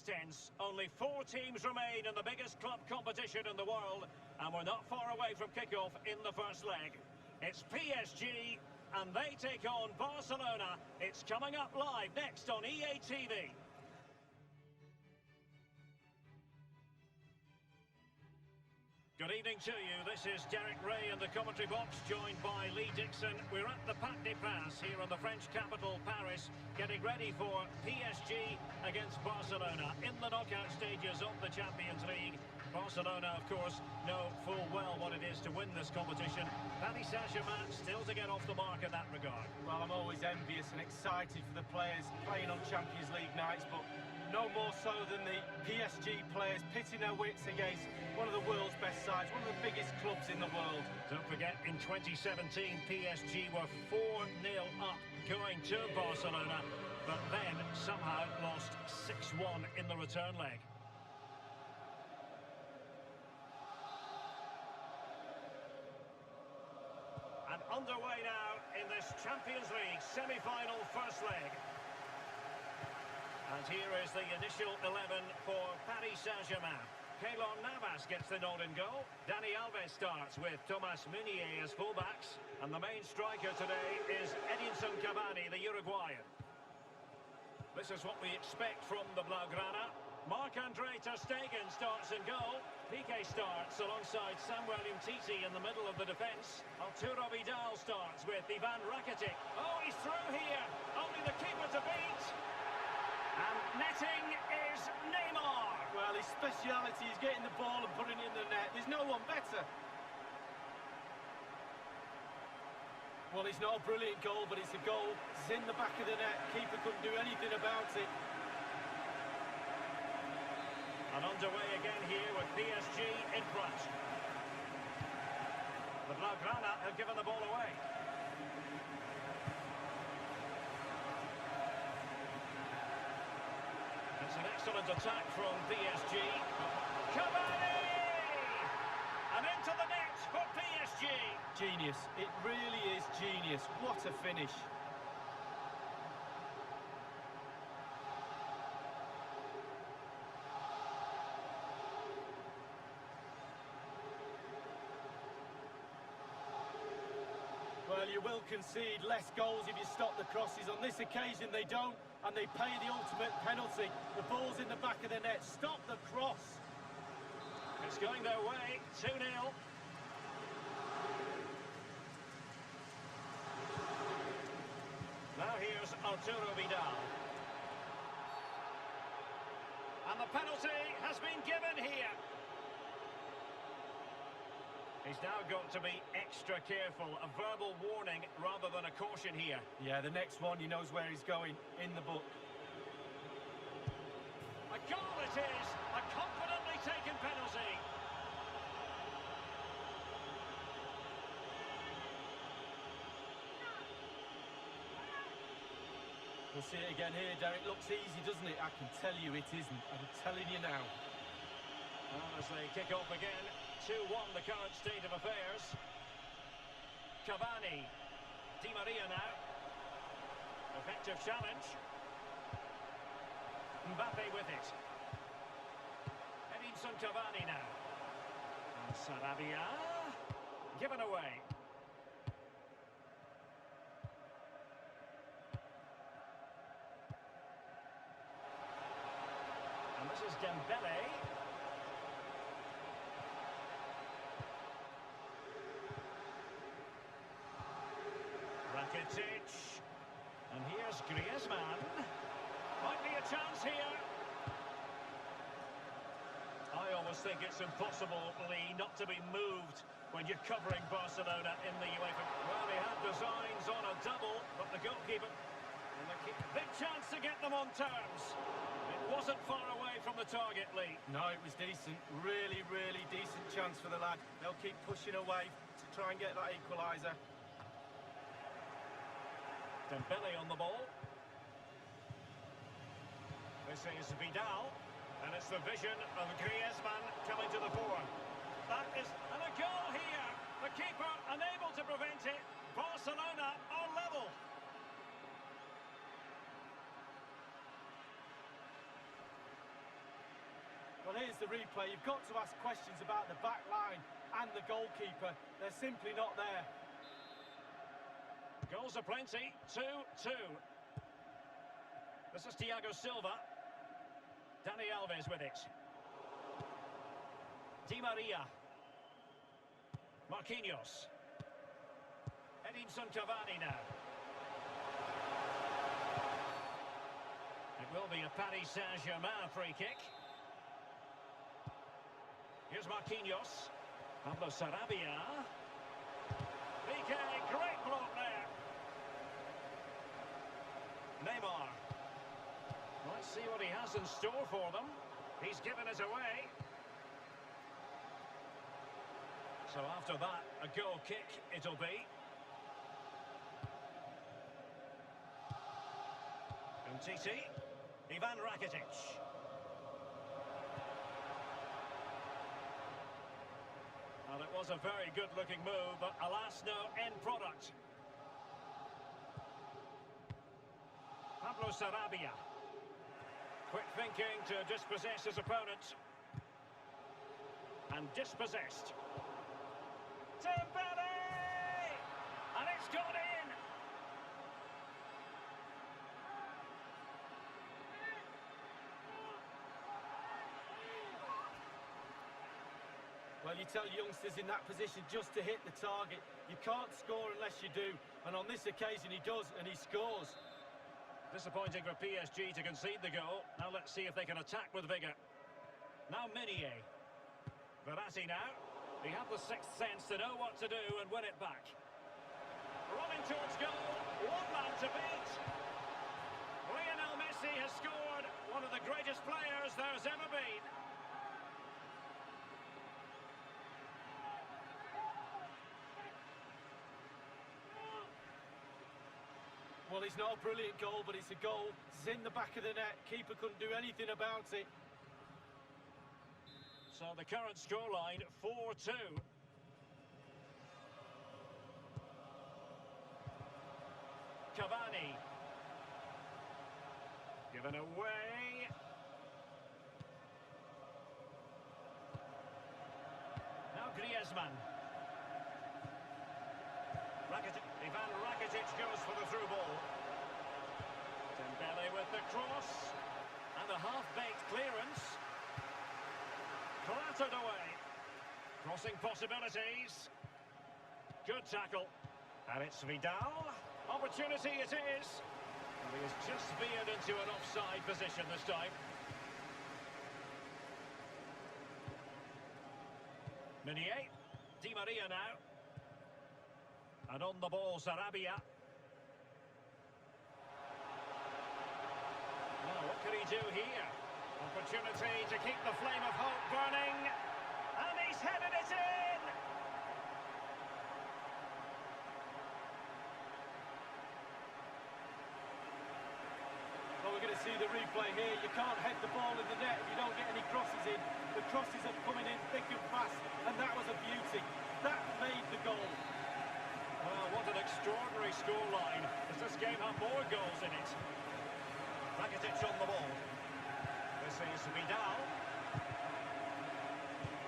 past tense. Only 4 teams remain in the biggest club competition in the world, and we're not far away from kickoff in the first leg. It's PSG, and they take on Barcelona. It's coming up live next on EA TV. Good evening to you. This is Derek Ray in the commentary box, joined by Lee Dixon. We're at the Parc des Princes here in the French capital, Paris, getting ready for PSG against Barcelona in the knockout stages of the Champions League. Barcelona, of course, know full well what it is to win this competition. Paris Saint-Germain still to get off the mark in that regard. Well, I'm always envious and excited for the players playing on Champions League nights, but no more so than the PSG players pitting their wits against one of the world's best sides, one of the biggest clubs in the world. Don't forget, in 2017, PSG were 4-0 up going to Barcelona, but then somehow lost 6-1 in the return leg. And underway now in this Champions League semi-final first leg. And here is the initial 11 for Paris Saint-Germain. Keylor Navas gets the nod in goal. Dani Alves starts with Thomas Meunier as fullbacks. And the main striker today is Edinson Cavani, the Uruguayan. This is what we expect from the Blaugrana. Marc-Andre ter Stegen starts in goal. Piqué starts alongside Samuel Umtiti in the middle of the defence. Arturo Vidal starts with Ivan Rakitic. Oh, he's through here. Only the keeper to beat. And netting is Neymar. Well, his speciality is getting the ball and putting it in the net. There's no one better. Well, it's not a brilliant goal, but it's a goal. It's in the back of the net. Keeper couldn't do anything about it. And underway again here with PSG in front. The Blaugrana have given the ball away. It's an excellent attack from PSG. Cavani! And into the net for PSG. Genius. It really is genius. What a finish. Well, you will concede less goals if you stop the crosses. On this occasion, they don't, and they pay the ultimate penalty. The ball's in the back of the net. Stop the cross. It's going their way, 2-0. Now here's Arturo Vidal. And the penalty has been given here. He's now got to be extra careful. A verbal warning rather than a caution here. Yeah, the next one, he knows where he's going, in the book. A goal it is! A confidently taken penalty. We'll see it again here, Derek. Looks easy, doesn't it? I can tell you it isn't. I'm telling you now. Well, as they kick off again, 2-1 the current state of affairs. Cavani. Di Maria now. Effective challenge. Mbappe with it. Edinson Cavani now. And Sarabia. Given away. And this is Dembele. Rakitic. And here's Griezmann. Might be a chance here. I always think it's impossible, Lee, not to be moved when you're covering Barcelona in the UEFA. Well, they had designs on a double, but the goalkeeper... And big chance to get them on terms. It wasn't far away from the target, Lee. No, it was decent. Really, really decent chance for the lad. They'll keep pushing away to try and get that equaliser. Dembele on the ball. This is Vidal. And it's the vision of Griezmann coming to the fore. That is... And a goal here. The keeper unable to prevent it. Barcelona are level. Well, here's the replay. You've got to ask questions about the back line and the goalkeeper. They're simply not there. Goals are plenty. 2-2. This is Thiago Silva. Dani Alves with it. Di Maria. Marquinhos. Edinson Cavani now. It will be a Paris Saint-Germain free kick. Here's Marquinhos. Pablo Sarabia. Piqué, great block there. Neymar. Let's see what he has in store for them. He's given it away. So after that, a goal kick it'll be. Umtiti. Ivan Rakitic. Well, it was a very good-looking move, but alas, no end product. Pablo Sarabia. Quick thinking to dispossess his opponent. And dispossessed. Dembele! And it's gone in! Well, you tell youngsters in that position just to hit the target. You can't score unless you do. And on this occasion he does, and he scores. Disappointing for PSG to concede the goal. Now let's see if they can attack with vigour. Now Meunier. Verratti now. He had the sixth sense to know what to do and win it back. Running towards goal. One man to beat. Lionel Messi has scored. One of the greatest players there's ever been. Well, it's not a brilliant goal, but it's a goal. It's in the back of the net. Keeper couldn't do anything about it. So the current scoreline, 4-2. Cavani. Given away. Now Griezmann. Ivan Rakitic goes for the through ball. Dembele with the cross. And a half-baked clearance. Clattered away. Crossing possibilities. Good tackle. And it's Vidal. Opportunity it is. And he has just veered into an offside position this time. Meunier. Di Maria now. And on the ball, Sarabia. Now, what can he do here? Opportunity to keep the flame of hope burning. And he's headed it in! Well, we're going to see the replay here. You can't head the ball in the net if you don't get any crosses in. The crosses are coming in thick and fast, and that was a beauty. That made the goal. Well, what an extraordinary scoreline. Does this game have more goals in it? Rakitic on the ball. This is Vidal.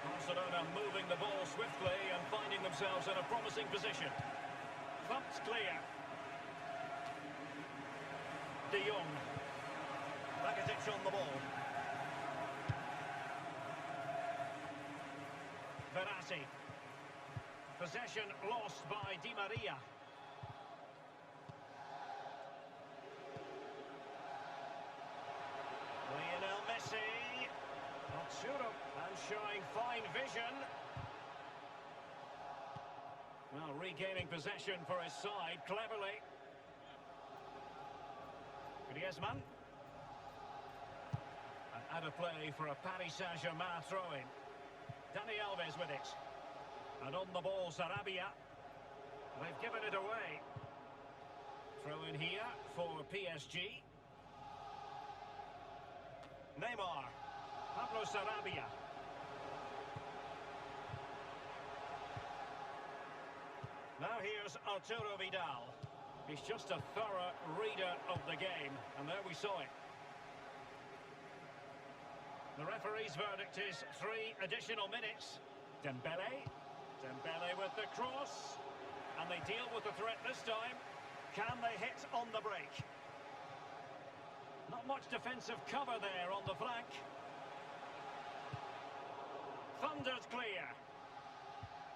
Barcelona moving the ball swiftly and finding themselves in a promising position. Thumped clear. De Jong. Rakitic on the ball. Verratti. Possession lost by Di Maria. Lionel Messi. Arturo, and showing fine vision. Well, regaining possession for his side cleverly. Griezmann. And out of play for a Paris Saint-Germain throw-in. Dani Alves with it. And on the ball, Sarabia. They've given it away. Throw in here for PSG. Neymar. Pablo Sarabia. Now here's Arturo Vidal. He's just a thorough reader of the game. And there we saw it. The referee's verdict is 3 additional minutes. Dembele. Dembele with the cross. And they deal with the threat this time. Can they hit on the break? Not much defensive cover there on the flank. Thundered clear.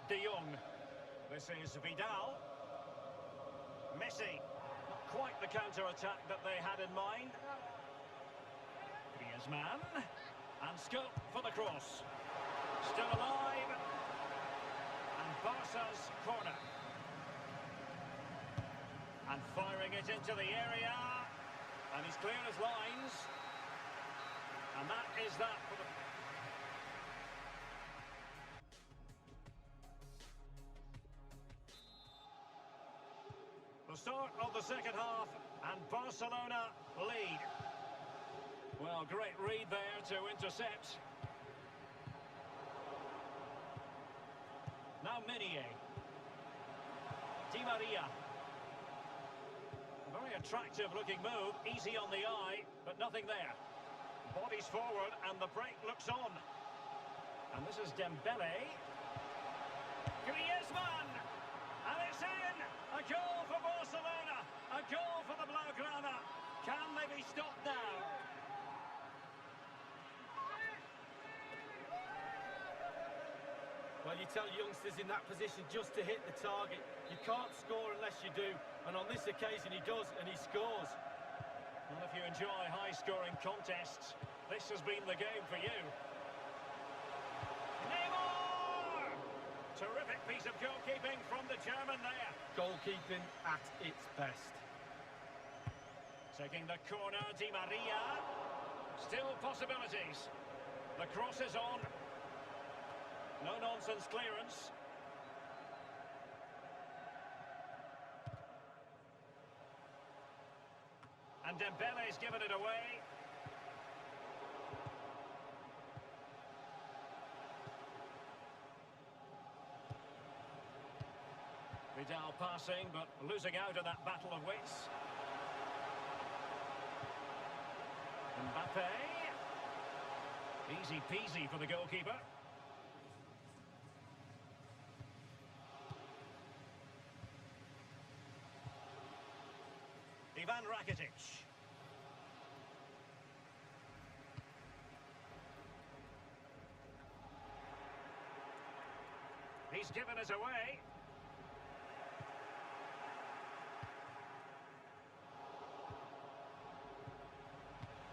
De Jong. This is Vidal. Messi. Not quite the counter-attack that they had in mind. Griezmann. And scope for the cross. Still alive. And Barca's corner. And firing it into the area. And he's clear as lines. And that is that for the... The start of the second half, and Barcelona lead. Well, great read there to intercept. Now Meunier. Di Maria. A very attractive looking move, easy on the eye, but nothing there. Bodies forward and the break looks on. And this is Dembele. Griezmann! And it's in! A goal for Barcelona! A goal for the Blaugrana! Can they be stopped now? Well, you tell youngsters in that position just to hit the target. You can't score unless you do. And on this occasion he does, and he scores. Well, if you enjoy high-scoring contests, this has been the game for you. Neymar! Terrific piece of goalkeeping from the German there. Goalkeeping at its best. Taking the corner, Di Maria. Still possibilities. The cross is on. No-nonsense clearance. And Dembele's given it away. Vidal passing, but losing out in that battle of wits. Mbappe. Easy peasy for the goalkeeper. Ivan Rakitic. He's given us away.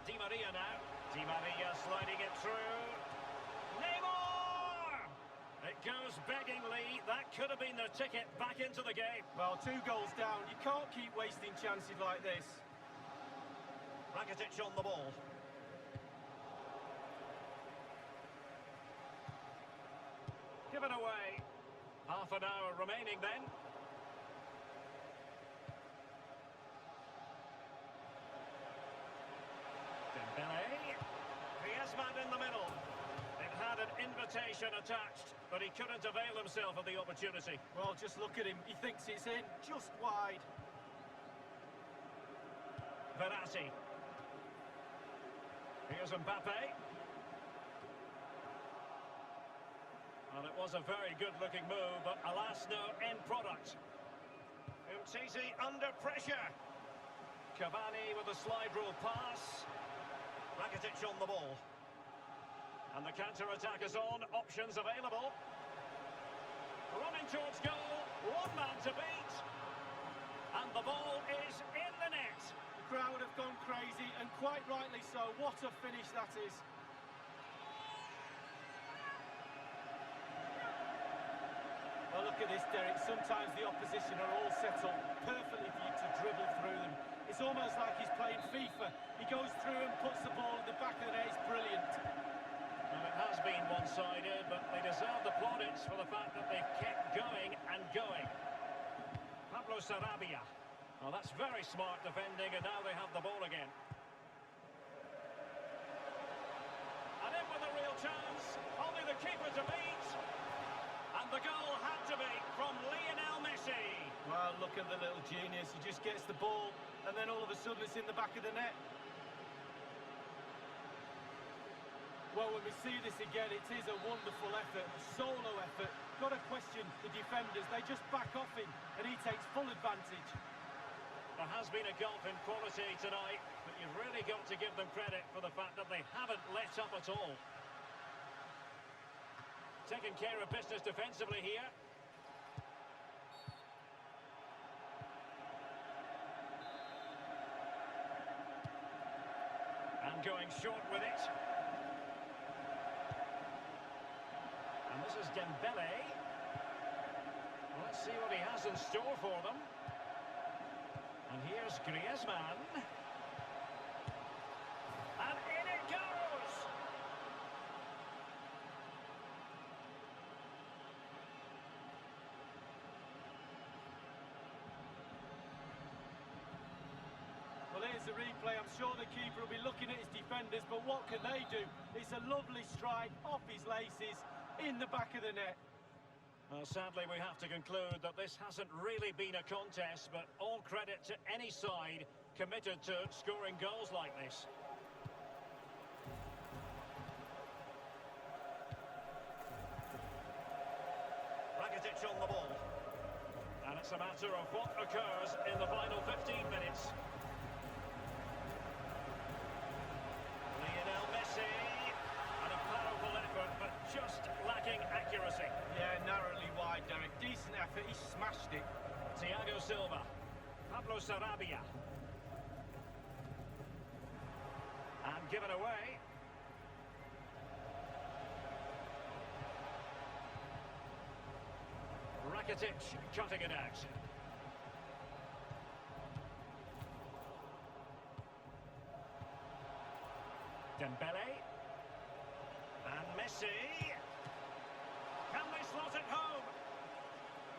Di Maria now. Di Maria sliding it through. Neymar! It goes beggingly. That could have been their ticket back into the game. Well, 2 goals down. You can't keep wasting chances like this. Rakitic on the ball. Give it away. Half an hour remaining then. Dembele. Griezmann in the middle. It had an invitation attached, but he couldn't avail himself of the opportunity. Well, just look at him. He thinks it's in, just wide. Verratti. Here's Mbappe. Well, it was a very good-looking move, but alas, no end product. Umtiti under pressure. Cavani with a slide rule pass. Rakitic on the ball. And the counter-attack is on. Options available. Running towards goal. One man to beat. And the ball is in the net. The crowd have gone crazy, and quite rightly so. What a finish that is. Well, look at this, Derek. Sometimes the opposition are all set up perfectly for you to dribble through them. It's almost like he's playing FIFA. He goes through and puts the ball in the back of the net. It's brilliant. Well, it has been one-sided, but they deserve the plaudits for the fact that they've kept going and going. Pablo Sarabia. Well, that's very smart defending, and now they have the ball again. And in with a real chance. Only the keeper to beat. And the goal had to be from Lionel Messi. Well, look at the little genius. He just gets the ball, and then all of a sudden it's in the back of the net. Well, when we see this again, it is a wonderful effort, a solo effort. Got to question the defenders. They just back off him, and he takes full advantage. There has been a gulf in quality tonight, but you've really got to give them credit for the fact that they haven't let up at all. Taking care of business defensively here. And going short with it. And this is Dembele. Let's see what he has in store for them. And here's Griezmann. And in it goes! Well, here's the replay. I'm sure the keeper will be looking at his defenders, but what can they do? It's a lovely strike off his laces in the back of the net. Well, sadly, we have to conclude that this hasn't really been a contest, but all credit to any side committed to scoring goals like this. Rakitic on the ball. And it's a matter of what occurs in the final 15 minutes. Lionel Messi. And a powerful effort, but just lacking accuracy. Yeah, narrowly wide, Derek. Decent effort. He smashed it. Thiago Silva. Pablo Sarabia. And given away. Rakitic cutting it out. Dembele. And Messi. Can they slot it home?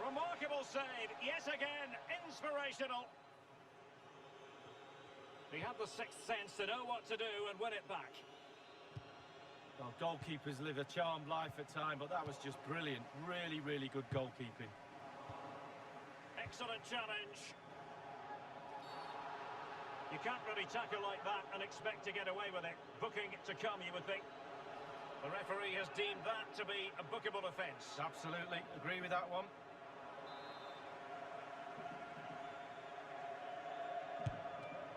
Remarkable save, yet again, inspirational. He had the sixth sense to know what to do and win it back. Well, goalkeepers live a charmed life at times, but that was just brilliant. Really, really good goalkeeping. Excellent challenge. You can't really tackle like that and expect to get away with it. Booking to come, you would think. The referee has deemed that to be a bookable offence. Absolutely, agree with that one.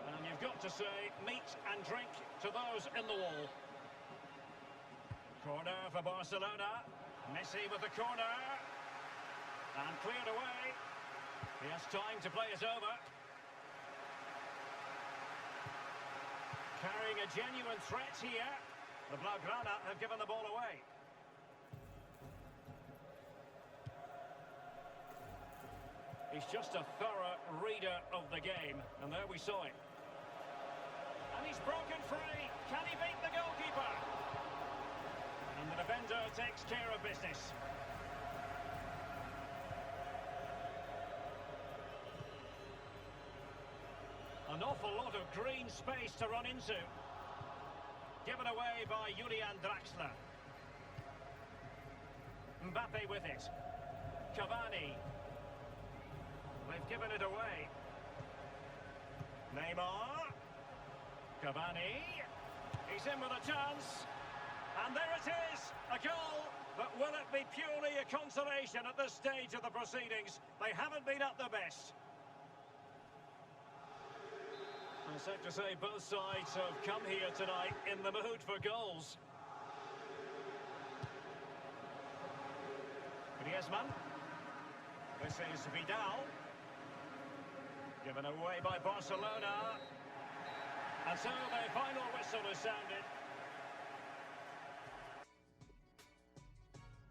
And you've got to say, meat and drink to those in the wall. Corner for Barcelona. Messi with the corner. And cleared away. He has time to play it over. Carrying a genuine threat here. The Blaugrana have given the ball away. He's just a thorough reader of the game, and there we saw it. And he's broken free. Can he beat the goalkeeper? And the defender takes care of business. An awful lot of green space to run into. Given away by Julian Draxler. Mbappe with it. Cavani. They've given it away. Neymar. Cavani. He's in with a chance. And there it is, a goal. But will it be purely a consolation at this stage of the proceedings? They haven't been at their best. And safe to say both sides have come here tonight in the mood for goals. Griezmann. This is Vidal. Given away by Barcelona. And so the final whistle is sounded.